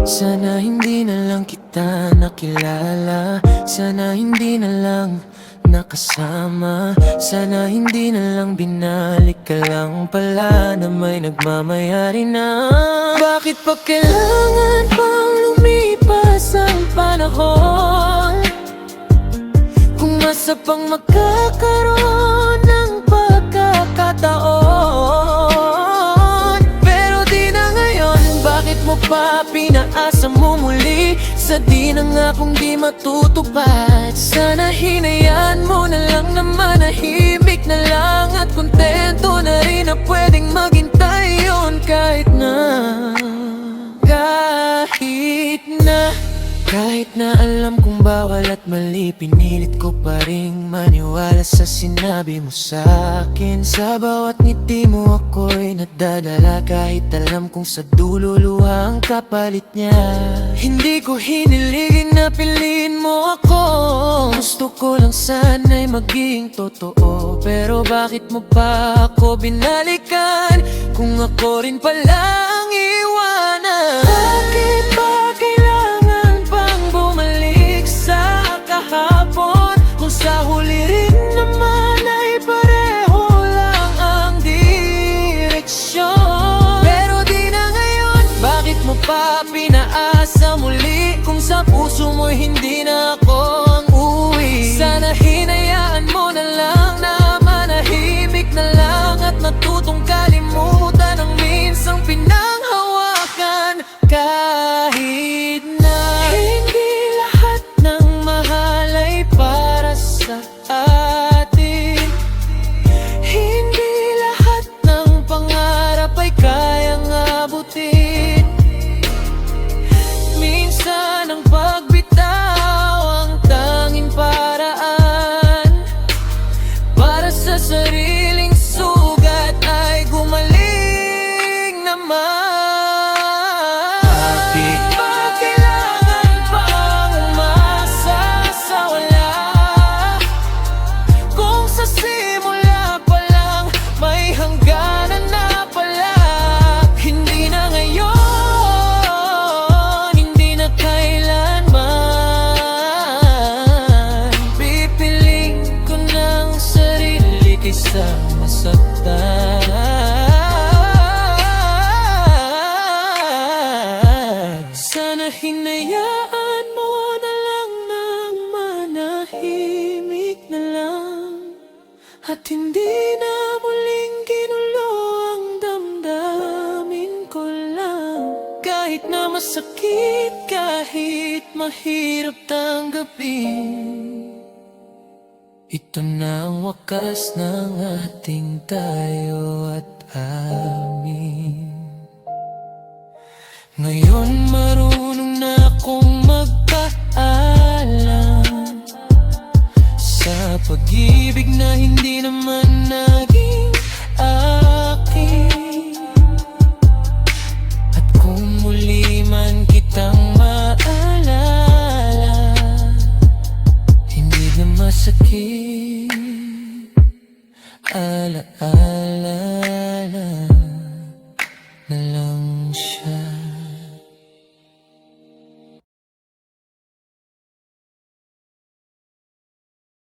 Sana hindi na lang kita nakilala, sana hindi na lang nakasama, sana hindi na lang binalik ka lang pala na may nagmamayari na. Bakit pa kailangan pang lumipas ang panahon kung masa pang magkakaroon ng pagkakataon? Pero di na ngayon, bakit mo pa pinaasa mo muli sa di na nga kung di matutupad? Sana hinayaan mo na lang na manahimik na lang at kontento na rin na pwedeng maghintay yun kahit na kahit na alam kong bawal at mali, pinilit ko pa ring maniwala sa sinabi mo sa'kin. Sa bawat ngiti mo ako'y nadadala, kahit alam kong sa dulo luha ang kapalit niya. Hindi ko hiniligin na piliin mo ako, gusto ko lang sana'y maging totoo. Pero bakit mo pa ako binalikan kung ako rin palang iwanan? Bakit ba kailangan pang bumalik sa kahapon kung sa huli rin naman ay pareho lang ang direksyon? Pero di na ngayon, bakit mo pa pinaasa muli kung sa puso mo hindi na ako ang uwi? Sana hinayaan mo na lang na manahimik na lang at natutong kalimutan ang minsang pinanghawakan. Kahit na hindi lahat ng mahal ay para sa atin, hindi lahat ng pangarap ay kayang abutin. Minsan ang pagbitaw ang tanging paraan para sa sariling sugat ay gumaling naman. Kaysa masaktan, sana hinayaan mo na lang nang manahimik na lang at hindi na muling ginulo ang damdamin ko lang. Kahit na masakit, kahit mahirap tanggapin, ito na ang wakas ng ating tayo at amin. Ngayon